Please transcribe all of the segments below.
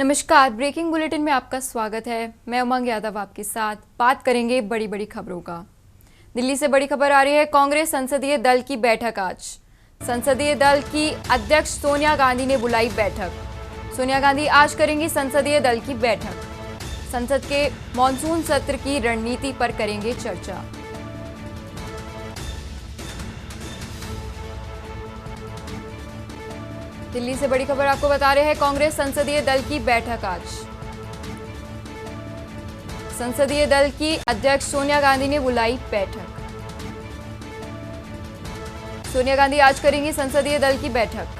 नमस्कार, breaking bulletin में आपका स्वागत है। मैं उमंग यादव आपके साथ। बात करेंगे बड़ी बड़ी खबरों का। दिल्ली से बड़ी खबर आ रही है। कांग्रेस संसदीय दल की बैठक आज। संसदीय दल की अध्यक्ष सोनिया गांधी ने बुलाई बैठक। सोनिया गांधी आज करेंगी संसदीय दल की बैठक। संसद के मॉनसून सत्र की रणनीति पर करेंगे चर्चा। दिल्ली से बड़ी खबर आपको बता रहे हैं। कांग्रेस संसदीय दल की बैठक आज। संसदीय दल की अध्यक्ष सोनिया गांधी ने बुलाई बैठक। सोनिया गांधी आज करेंगी संसदीय दल की बैठक।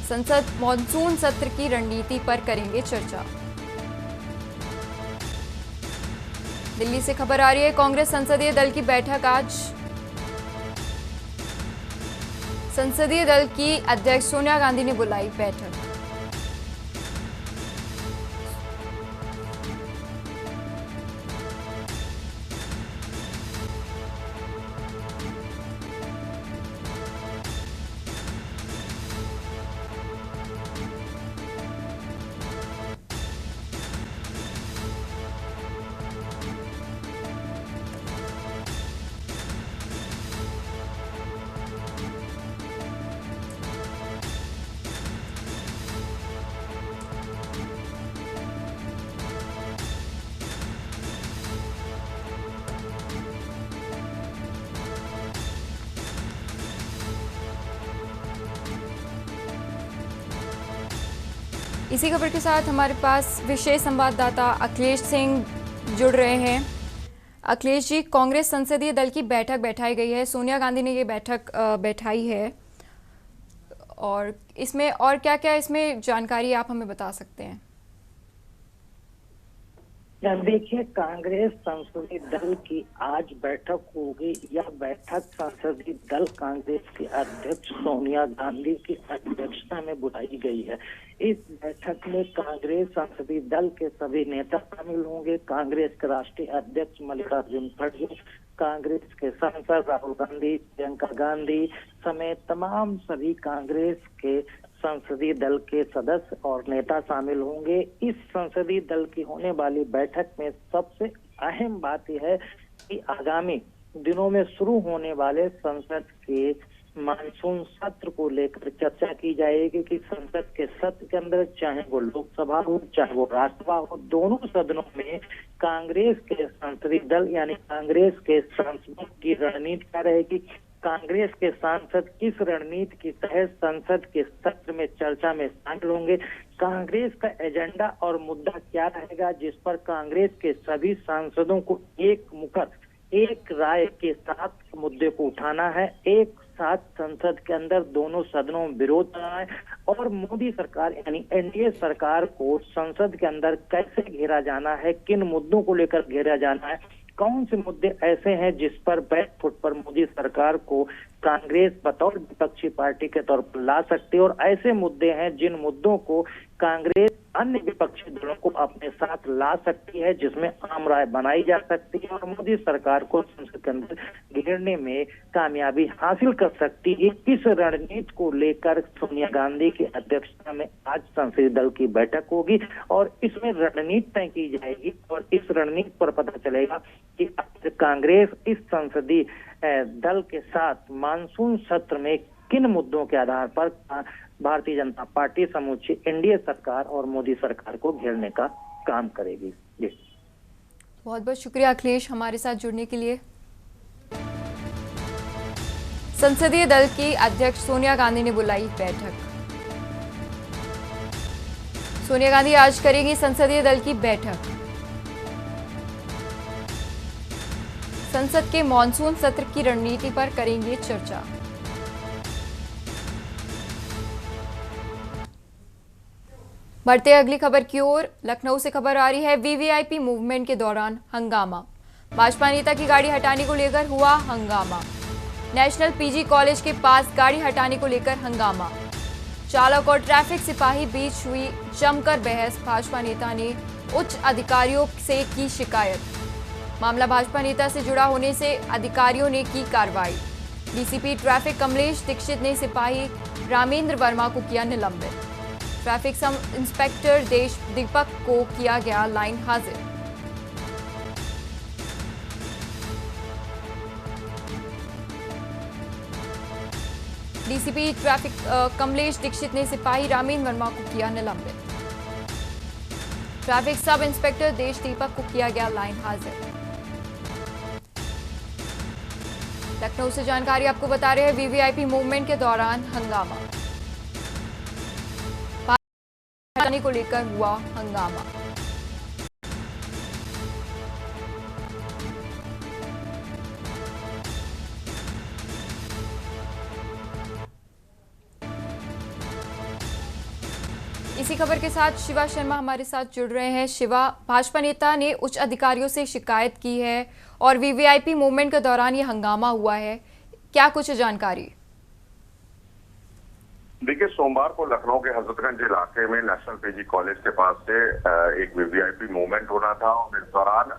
संसद मॉनसून सत्र की रणनीति पर करेंगे चर्चा। दिल्ली से खबर आ रही है। कांग्रेस संसदीय दल की बैठक आज। संसदीय दल की अध्यक्ष सोनिया गांधी ने बुलाई बैठक। इसी खबर के साथ हमारे पास विशेष संवाददाता अखिलेश सिंह जुड़ रहे हैं। अखिलेश जी, कांग्रेस संसदीय दल की बैठक बैठाई गई है। सोनिया गांधी ने ये बैठक बैठाई है और इसमें और क्या क्या इसमें जानकारी आप हमें बता सकते हैं? देखिए, कांग्रेस संसदीय दल की आज बैठक होगी। यह बैठक संसदीय दल कांग्रेस की अध्यक्ष सोनिया गांधी की अध्यक्षता में बुलाई गई है। इस बैठक में कांग्रेस संसदीय दल के सभी नेता शामिल होंगे। कांग्रेस के राष्ट्रीय अध्यक्ष मल्लिकार्जुन खड़गे, कांग्रेस के सांसद राहुल गांधी, प्रियंका गांधी समेत तमाम सभी कांग्रेस के संसदीय दल के सदस्य और नेता शामिल होंगे। इस संसदीय दल की होने वाली बैठक में सबसे अहम बात यह है कि आगामी दिनों में शुरू होने वाले संसद के मानसून सत्र को लेकर चर्चा की जाएगी कि संसद के सत्र के अंदर, चाहे वो लोकसभा हो चाहे वो राज्यसभा हो, दोनों सदनों में कांग्रेस के संसदीय दल यानी कांग्रेस के सांसदों की रणनीति क्या रहेगी, कांग्रेस के सांसद किस रणनीति के तहत संसद के सत्र में चर्चा में शामिल होंगे, कांग्रेस का एजेंडा और मुद्दा क्या रहेगा जिस पर कांग्रेस के सभी सांसदों को एक मुखर एक राय के साथ मुद्दे को उठाना है, एक साथ संसद के अंदर दोनों सदनों में विरोध करना है और मोदी सरकार यानी एनडीए सरकार को संसद के अंदर कैसे घेरा जाना है, किन मुद्दों को लेकर घेरा जाना है, कौन से मुद्दे ऐसे हैं जिस पर बैक फुट पर मोदी सरकार को कांग्रेस बतौर विपक्षी पार्टी के तौर पर ला सकती है और ऐसे मुद्दे हैं जिन मुद्दों को कांग्रेस अन्य विपक्षी दलों को अपने साथ ला सकती है, जिसमें आम राय बनाई जा सकती है और मोदी सरकार को संसद के अंदर घेरने में कामयाबी हासिल कर सकती है। इस रणनीति को लेकर सोनिया गांधी की अध्यक्षता में आज संसदीय दल की बैठक होगी और इसमें रणनीति तय की जाएगी और इस रणनीति पर पता चलेगा कि कांग्रेस इस संसदीय दल के साथ मानसून सत्र में किन मुद्दों के आधार पर भारतीय जनता पार्टी समूची एनडीए सरकार और मोदी सरकार को घेरने का काम करेगी। जी, बहुत बहुत शुक्रिया अखिलेश हमारे साथ जुड़ने के लिए। संसदीय दल की अध्यक्ष सोनिया गांधी ने बुलाई बैठक। सोनिया गांधी आज करेंगी संसदीय दल की बैठक। संसद के मॉनसून सत्र की रणनीति पर करेंगे चर्चा। बढ़ते अगली खबर की ओर। लखनऊ से खबर आ रही है। वीवीआईपी मूवमेंट के दौरान हंगामा। भाजपा नेता की गाड़ी हटाने को लेकर हुआ हंगामा। नेशनल पीजी कॉलेज के पास गाड़ी हटाने को लेकर हंगामा। चालक और ट्रैफिक सिपाही बीच हुई जमकर बहस। भाजपा नेता ने उच्च अधिकारियों से की शिकायत। मामला भाजपा नेता से जुड़ा होने से अधिकारियों ने की कार्रवाई। डीसीपी ट्रैफिक कमलेश दीक्षित ने सिपाही रामेंद्र वर्मा को किया निलंबित। ट्रैफिक सब इंस्पेक्टर देश दीपक को किया गया लाइन हाजिर। डीसीपी ट्रैफिक कमलेश दीक्षित ने सिपाही रामेंद्र वर्मा को किया निलंबित। ट्रैफिक सब इंस्पेक्टर देश दीपक को किया गया लाइन हाजिर। लखनऊ से जानकारी आपको बता रहे हैं, वीवीआईपी मूवमेंट के दौरान हंगामा को लेकर हुआ हंगामा। इसी खबर के साथ शिवा शर्मा हमारे साथ जुड़ रहे हैं। शिवा, भाजपा नेता ने उच्च अधिकारियों से शिकायत की है और वीवीआईपी मूवमेंट के दौरान ये हंगामा हुआ है, क्या कुछ जानकारी? देखिए, सोमवार को लखनऊ के हजरतगंज इलाके में नेशनल पीजी कॉलेज के पास से एक वीवीआईपी मूवमेंट होना था और इस दौरान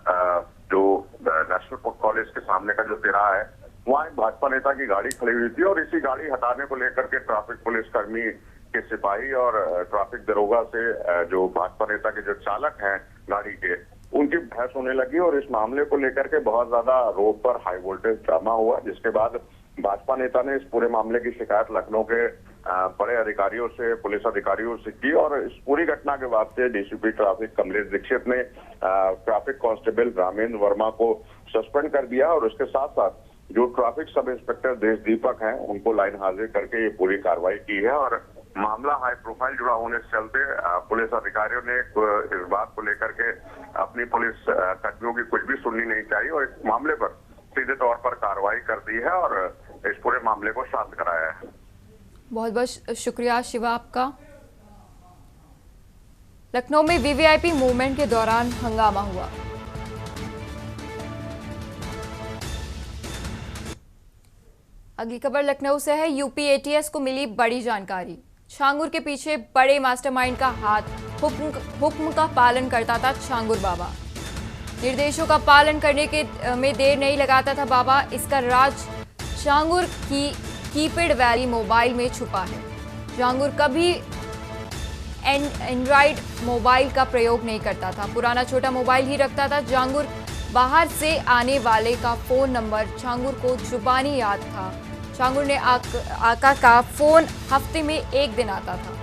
जो नेशनल कॉलेज के सामने का जो तिराहा है वहाँ एक भाजपा नेता की गाड़ी खड़ी हुई थी और इसी गाड़ी हटाने को लेकर के ट्रैफिक पुलिस कर्मी के सिपाही और ट्रैफिक दरोगा से जो भाजपा नेता के जो चालक हैं गाड़ी के, उनकी बहस होने लगी और इस मामले को लेकर के बहुत ज्यादा रोड पर हाई वोल्टेज ड्रामा हुआ, जिसके बाद भाजपा नेता ने इस पूरे मामले की शिकायत लखनऊ के बड़े अधिकारियों से, पुलिस अधिकारियों से की और इस पूरी घटना के बाद से डीसीपी ट्रैफिक कमलेश दीक्षित ने ट्रैफिक कांस्टेबल रामेंद्र वर्मा को सस्पेंड कर दिया और उसके साथ साथ जो ट्रैफिक सब इंस्पेक्टर देश दीपक हैं उनको लाइन हाजिर करके ये पूरी कार्रवाई की है। और मामला हाई प्रोफाइल जुड़ा होने से चलते पुलिस अधिकारियों ने इस बात को लेकर के अपनी पुलिस कर्मियों की कुछ भी सुननी नहीं चाहिए और इस मामले पर सीधे तौर पर कार्रवाई कर दी है और इस पूरे मामले को शांत कराया है। बहुत बहुत शुक्रिया शिवा आपका। लखनऊ में वीवीआईपी मूवमेंट के दौरान हंगामा हुआ। अगली खबर लखनऊ से है। यूपी एटीएस को मिली बड़ी जानकारी। छांगुर के पीछे बड़े मास्टरमाइंड का हाथ हुक्म का पालन करता था छांगुर बाबा। निर्देशों का पालन करने के में देर नहीं लगाता था बाबा। इसका राज छांगुर की कीपैड वैली मोबाइल में छुपा है। छांगुर कभी एंड्रॉइड मोबाइल का प्रयोग नहीं करता था, पुराना छोटा मोबाइल ही रखता था। छांगुर बाहर से आने वाले का फोन नंबर छांगुर को जुबानी याद था। छांगुर ने आका का फोन हफ्ते में एक दिन आता था।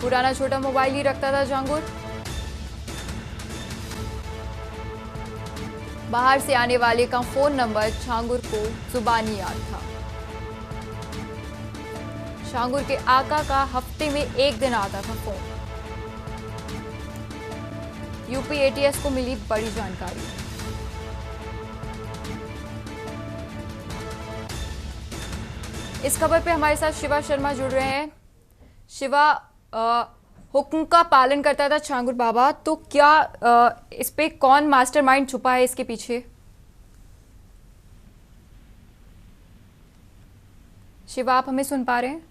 पुराना छोटा मोबाइल ही रखता था छांगुर। बाहर से आने वाले का फोन नंबर छांगुर को जुबानी याद था। छांगुर के आका का हफ्ते में एक दिन आता था फोन। यूपी एटीएस को मिली बड़ी जानकारी। इस खबर पे हमारे साथ शिवा शर्मा जुड़ रहे हैं। शिवा, हुक्म का पालन करता था छांगुर बाबा, तो क्या इस पे कौन मास्टरमाइंड छुपा है इसके पीछे? शिवा, आप हमें सुन पा रहे हैं?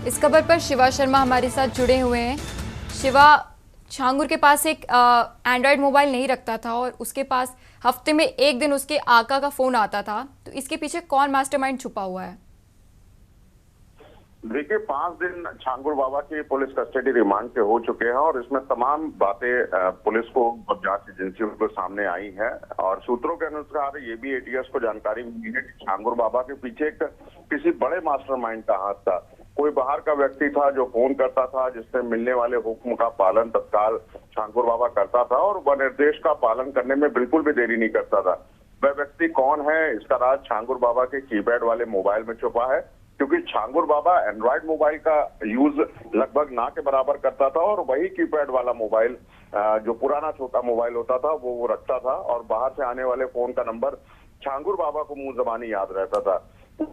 इस खबर पर शिवा शर्मा हमारे साथ जुड़े हुए हैं। शिवा, छांगुर के पास एक एंड्रॉयड मोबाइल नहीं रखता था और उसके पास हफ्ते में एक दिन उसके आका का फोन आता था, तो इसके पीछे कौन मास्टरमाइंड छुपा हुआ है? देखिए, 5 दिन छांगुर बाबा की पुलिस कस्टडी रिमांड पे हो चुके हैं और इसमें तमाम बातें पुलिस को और जांच एजेंसियों के सामने आई है और सूत्रों के अनुसार ये भी एटीएस को जानकारी मिली है कि छांगुर बाबा के पीछे किसी बड़े मास्टरमाइंड का हाथ था। कोई बाहर का व्यक्ति था जो फोन करता था, जिससे मिलने वाले हुक्म का पालन तत्काल छांगुर बाबा करता था और वह निर्देश का पालन करने में बिल्कुल भी देरी नहीं करता था। वह व्यक्ति कौन है, इसका राज छांगुर बाबा के कीपैड वाले मोबाइल में छुपा है। क्योंकि छांगुर बाबा एंड्रॉयड मोबाइल का यूज लगभग ना के बराबर करता था और वही कीपैड वाला मोबाइल जो पुराना छोटा मोबाइल होता था वो रखता था और बाहर से आने वाले फोन का नंबर छांगुर बाबा को मुंह जबानी याद रहता था।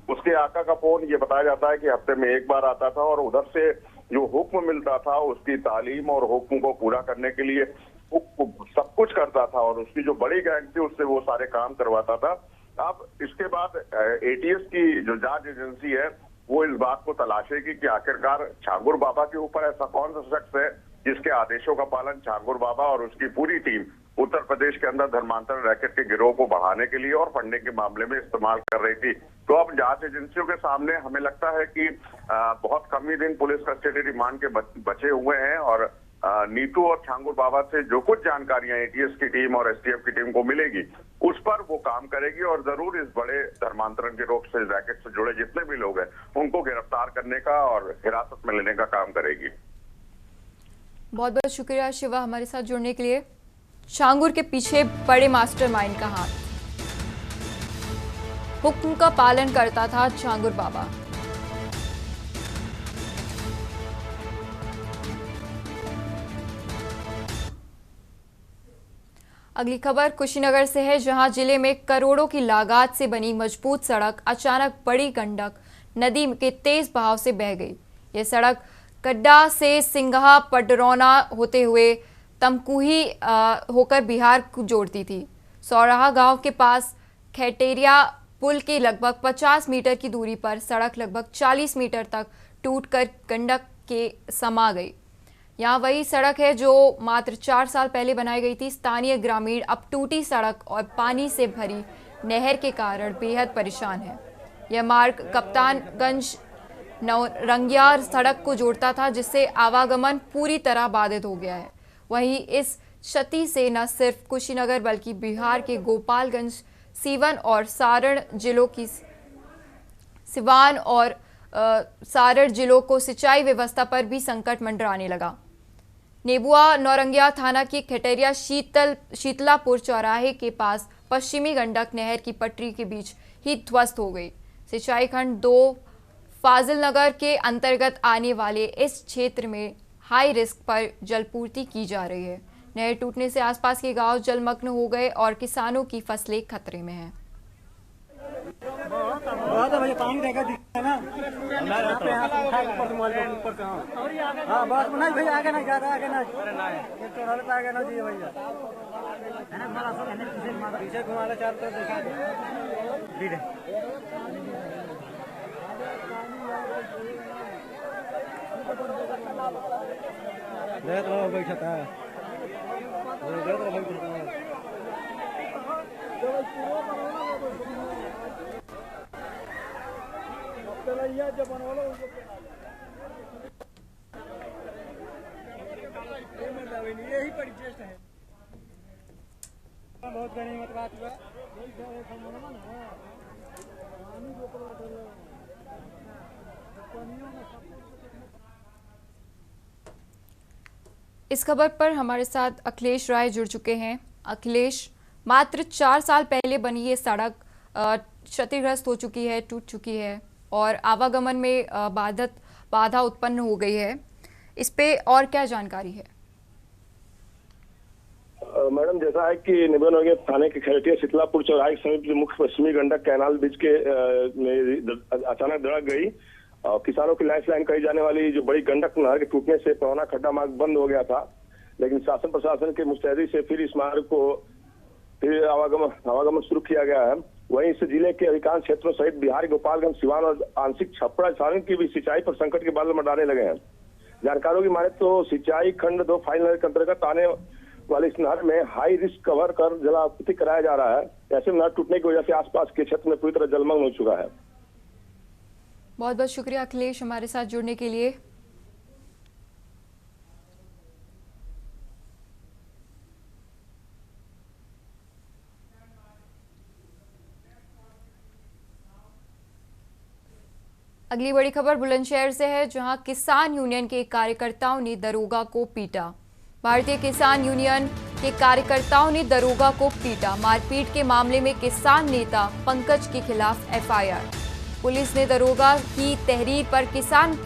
उसके आका का फोन ये बताया जाता है कि हफ्ते में एक बार आता था और उधर से जो हुक्म मिलता था उसकी तालीम और हुक्म को पूरा करने के लिए सब कुछ करता था और उसकी जो बड़ी गैंग थी उससे वो सारे काम करवाता था। अब इसके बाद एटीएस की जो जांच एजेंसी है वो इस बात को तलाशेगी कि आखिरकार छांगुर बाबा के ऊपर ऐसा कौन सा शख्स है जिसके आदेशों का पालन छांगुर बाबा और उसकी पूरी टीम उत्तर प्रदेश के अंदर धर्मांतरण रैकेट के गिरोह को बढ़ाने के लिए और फंडिंग के मामले में इस्तेमाल कर रही थी। तो अब जांच एजेंसियों के सामने हमें लगता है कि बहुत कम ही दिन पुलिस कस्टडी रिमांड के बचे हुए हैं और नीतू और छांगुर बाबा से जो कुछ जानकारियां एटीएस की टीम और एसटीएफ की टीम को मिलेगी उस पर वो काम करेगी और जरूर इस बड़े धर्मांतरण के रोग से रैकेट से जुड़े जितने भी लोग हैं उनको गिरफ्तार करने का और हिरासत में लेने का काम करेगी। बहुत बहुत शुक्रिया शिवा हमारे साथ जुड़ने के लिए। छांगुर के पीछे बड़े मास्टरमाइंड का हाथ, हुक्म का पालन करता था छांगुर बाबा। अगली खबर कुशीनगर से है, जहां जिले में करोड़ों की लागत से बनी मजबूत सड़क अचानक बड़ी गंडक नदी के तेज बहाव से बह गई। यह सड़क कड्डा से सिंघा पडरौना होते हुए तमकुही होकर बिहार को जोड़ती थी। सौराहा गांव के पास खैटेरिया पुल के लगभग 50 मीटर की दूरी पर सड़क लगभग 40 मीटर तक टूटकर गंडक के समा गई। यहाँ वही सड़क है जो मात्र 4 साल पहले बनाई गई थी। स्थानीय ग्रामीण अब टूटी सड़क और पानी से भरी नहर के कारण बेहद परेशान है। यह मार्ग कप्तानगंज नौरंगिया सड़क को जोड़ता था, जिससे आवागमन पूरी तरह बाधित हो गया है। वहीं इस क्षति से न सिर्फ कुशीनगर बल्कि बिहार के गोपालगंज, सीवन और सारण जिलों की सिवान और सारण जिलों को सिंचाई व्यवस्था पर भी संकट मंडराने लगा। नेबुआ नौरंगिया थाना की खटेरिया शीतलापुर चौराहे के पास पश्चिमी गंडक नहर की पटरी के बीच ही ध्वस्त हो गई। सिंचाई खंड 2 फाजिल नगर के अंतर्गत आने वाले इस क्षेत्र में हाई रिस्क पर जलपूर्ति की जा रही है। नहर टूटने से आसपास के गांव जलमग्न हो गए और किसानों की फसलें खतरे में हैं। बहुत है भैया, पानी देखा दिखता है ना, पे ऊपर ऊपर से हाँ बस नहीं भैया, आगे ना ज्यादा आगे ना पे आगे ना दिए भैया, पीछे घुमा लो चार तरफ दिखा दे। देख लो बैठा था, देख लो बैठा था। यही परिचय है, बहुत गनीमत बात हुआ। इस खबर पर हमारे साथ अखिलेश राय जुड़ चुके हैं। अखिलेश, मात्र 4 साल पहले बनी ये सड़क क्षतिग्रस्त हो चुकी है, टूट चुकी है और आवागमन में बाधा उत्पन्न हो गई है। इस पे और क्या जानकारी है? मैडम, जैसा है कि निबन थाने के खैरटिया शीतलापुर चौराहे के समीप मुख्य पश्चिमी गंडक कैनाल बीच के अचानक दरार गई और किसानों की लाइफ लाइन कही जाने वाली जो बड़ी गंडक नहर के टूटने से पवना खड्डा मार्ग बंद हो गया था। लेकिन शासन प्रशासन के मुस्तैदी से फिर इस मार्ग को फिर आवागमन शुरू किया गया है। वहीं इस जिले के अधिकांश क्षेत्रों सहित बिहार, गोपालगंज, सिवान और आंशिक छपरा सारण की भी सिंचाई पर संकट के बादल मंडराने लगे हैं। जानकारों की माने तो सिंचाई खंड 2 फाइल नहर के अंतर्गत आने वाली इस नहर में हाई रिस्क कवर कर जलापूर्ति कराया जा रहा है। ऐसे में नहर टूटने की वजह से आसपास के क्षेत्र में पूरी तरह जलमग्न हो चुका है। बहुत बहुत शुक्रिया अखिलेश हमारे साथ जुड़ने के लिए। अगली बड़ी खबर बुलंदशहर से है, जहां किसान यूनियन के कार्यकर्ताओं ने दरोगा को पीटा। भारतीय किसान यूनियन के कार्यकर्ताओं ने दरोगा को पीटा। मारपीट के मामले में किसान नेता पंकज के खिलाफ एफआईआर। पुलिस ने दरोगा की तहरीर पर किसान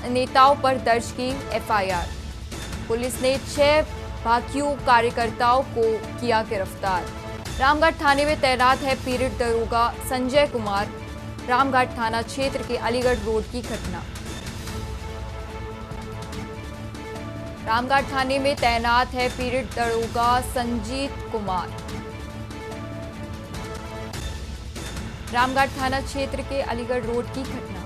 नेताओं पर दर्ज की एफआईआर। पुलिस ने 6 भाकियू कार्यकर्ताओं को किया गिरफ्तार। रामगढ़ थाने में तैनात है पीड़ित दरोगा संजय कुमार। रामगढ़ थाना क्षेत्र के अलीगढ़ रोड की घटना। रामगढ़ थाने में तैनात है पीड़ित दरोगा संजीत कुमार। रामगढ़ थाना क्षेत्र के अलीगढ़ रोड की घटना।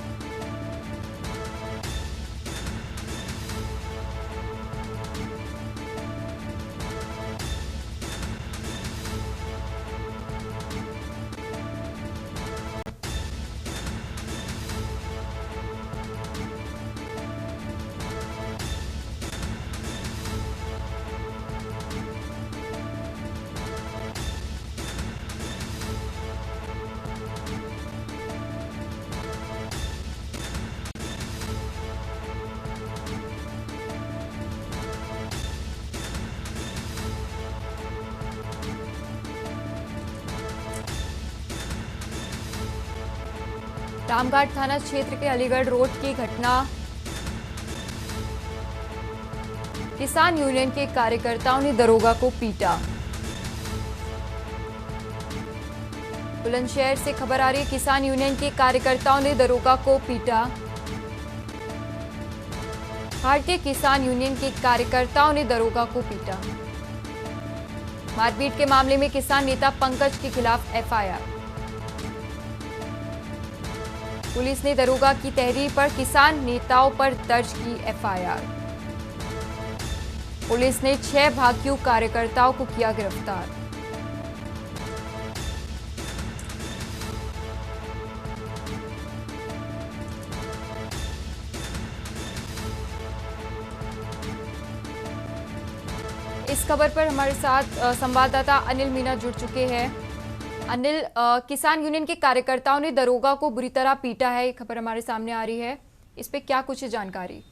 रामगढ़ थाना क्षेत्र के अलीगढ़ रोड की घटना। किसान यूनियन के कार्यकर्ताओं ने दरोगा को पीटा। बुलंदशहर से खबर आ रही है, किसान यूनियन के कार्यकर्ताओं ने दरोगा को पीटा। भारतीय किसान यूनियन के कार्यकर्ताओं ने दरोगा को पीटा। मारपीट के मामले में किसान नेता पंकज के खिलाफ एफआईआर। पुलिस ने दरोगा की तहरीर पर किसान नेताओं पर दर्ज की एफआईआर। पुलिस ने 6 भाकियू कार्यकर्ताओं को किया गिरफ्तार। इस खबर पर हमारे साथ संवाददाता अनिल मीना जुड़ चुके हैं। अनिल, किसान यूनियन के कार्यकर्ताओं ने दरोगा को बुरी तरह पीटा है, ये खबर हमारे सामने आ रही है। इस पे क्या कुछ जानकारी?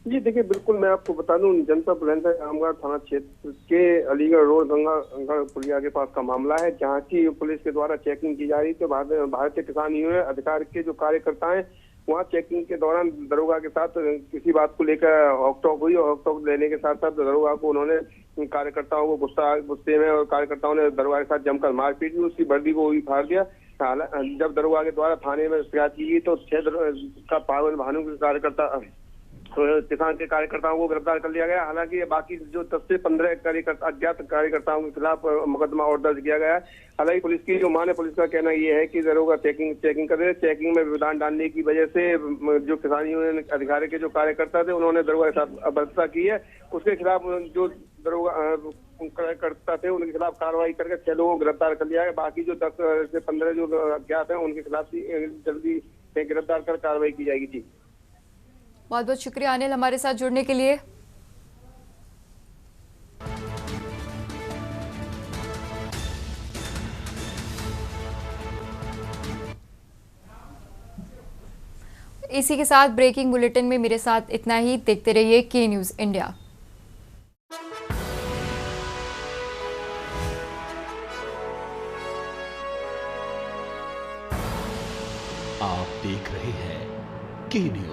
जी देखिए, बिल्कुल मैं आपको बता दूं, जनपद बुलंदशहर रामगढ़ थाना क्षेत्र के अलीगढ़ रोड गंगा पुलिया के पास का मामला है, जहां की पुलिस के द्वारा चेकिंग की जा रही थी। भारतीय किसान यूनियन अधिकार के जो कार्यकर्ता हैं वहाँ चेकिंग के दौरान दरोगा के साथ किसी बात को लेकर ऑकटॉक हुई और ऑकटॉक लेने के साथ साथ दरोगा को उन्होंने कार्यकर्ताओं को गुस्से में और कार्यकर्ताओं ने दरोगा के साथ जमकर मारपीट की। उसकी वर्दी को भी फाड़ दिया। जब दरोगा के द्वारा थाने में शिकायत की गई तो 6 का पावन भानु के कार्यकर्ता किसान के कार्यकर्ताओं को गिरफ्तार कर लिया गया। हालांकि बाकी जो 10 से 15 कार्यकर्ता अज्ञात कार्यकर्ताओं के खिलाफ मुकदमा और दर्ज किया गया है। हालांकि पुलिस की जो माने पुलिस का कहना ये है कि दरोगा चेकिंग कर रहे, चेकिंग में व्यवधान डालने की वजह से जो किसान यूनियन अधिकारी के जो कार्यकर्ता थे उन्होंने दरोगा के साथ अभद्रता की है। उसके खिलाफ जो दरोगा कार्यकर्ता थे उनके खिलाफ कार्रवाई करके 6 लोगों को गिरफ्तार कर लिया है। बाकी जो 10 से 15 जो अज्ञात हैं उनके खिलाफ जल्दी गिरफ्तार कर कार्रवाई की जाएगी। जी बहुत बहुत शुक्रिया अनिल, हमारे साथ जुड़ने के लिए। इसी के साथ ब्रेकिंग बुलेटिन में मेरे साथ इतना ही। देखते रहिए के न्यूज़ इंडिया। आप देख रहे हैं के न्यूज़।